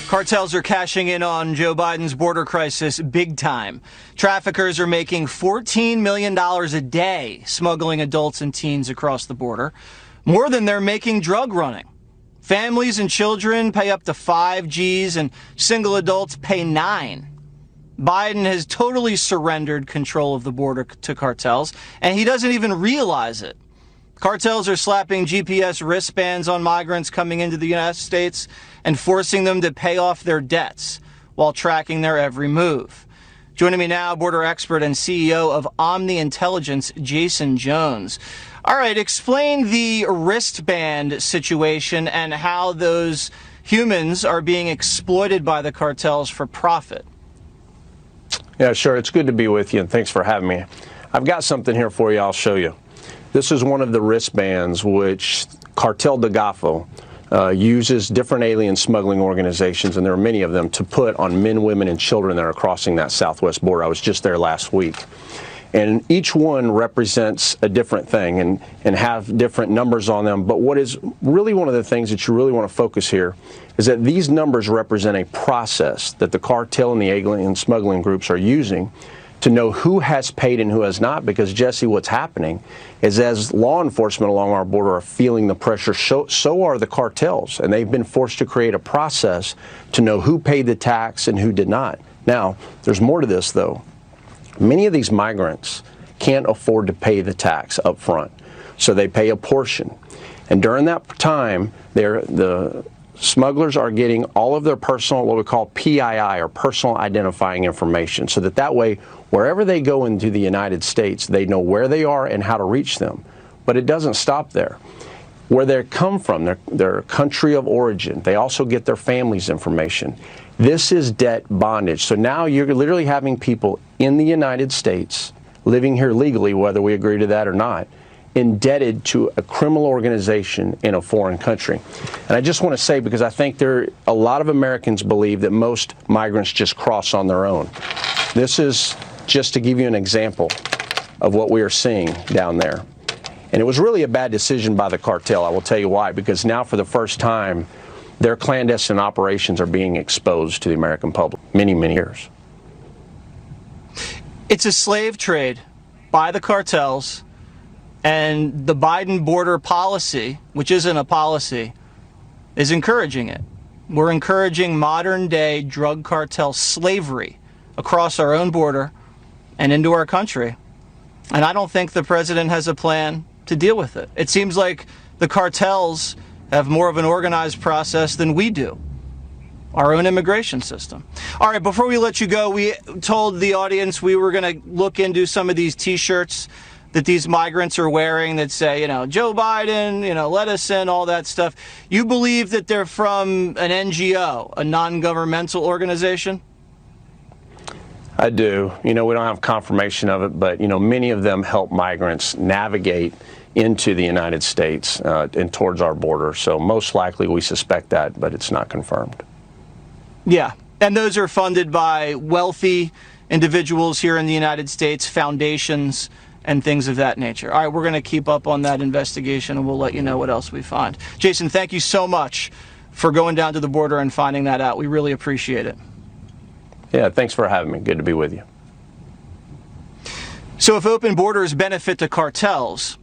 Cartels are cashing in on Joe Biden's border crisis big time. Traffickers are making $14 million a day smuggling adults and teens across the border, more than they're making drug running. Families and children pay up to 5 G's and single adults pay 9. Biden has totally surrendered control of the border to cartels, and he doesn't even realize it. Cartels are slapping GPS wristbands on migrants coming into the United States and forcing them to pay off their debts while tracking their every move. Joining me now, border expert and CEO of Omni Intelligence, Jaeson Jones. All right, explain the wristband situation and how those humans are being exploited by the cartels for profit. Yeah, sure. It's good to be with you, and thanks for having me. I've got something here for you. I'll show you. This is one of the wristbands which Cartel de Golfo uses different alien smuggling organizations, and there are many of them, to put on men, women, and children that are crossing that southwest border. I was just there last week. And each one represents a different thing and have different numbers on them. But what is really one of the things that you really want to focus here is that these numbers represent a process that the cartel and the alien smuggling groups are using to know who has paid and who has not, because, Jesse, what's happening is as law enforcement along our border are feeling the pressure, so are the cartels, and they've been forced to create a process to know who paid the tax and who did not. Now, there's more to this, though. Many of these migrants can't afford to pay the tax up front, so they pay a portion. And during that time, the smugglers are getting all of their personal, what we call PII, or personal identifying information, so that way, wherever they go into the United States, they know where they are and how to reach them. But it doesn't stop there. Where they come from, their country of origin, they also get their family's information. This is debt bondage. So now you're literally having people in the United States, living here legally, whether we agree to that or not, indebted to a criminal organization in a foreign country. And I just want to say, because I think a lot of Americans believe that most migrants just cross on their own. This is just to give you an example of what we are seeing down there. And it was really a bad decision by the cartel. I will tell you why, because now for the first time, their clandestine operations are being exposed to the American public. Many, many years. It's a slave trade by the cartels, and the Biden border policy, which isn't a policy, is encouraging it. We're encouraging modern day drug cartel slavery across our own border and into our country. And I don't think the president has a plan to deal with it. It seems like the cartels have more of an organized process than we do. Our own immigration system. All right, before we let you go, we told the audience we were going to look into some of these T-shirts that these migrants are wearing that say, Joe Biden, let us in, all that stuff. You believe that they're from an NGO, a non-governmental organization? I do. We don't have confirmation of it, but, many of them help migrants navigate into the United States and towards our border. So most likely we suspect that, but it's not confirmed. Yeah, and those are funded by wealthy individuals here in the United States, foundations, and things of that nature. All right, we're going to keep up on that investigation, and we'll let you know what else we find. Jaeson, thank you so much for going down to the border and finding that out. We really appreciate it. Yeah, thanks for having me. Good to be with you. So if open borders benefit the cartels,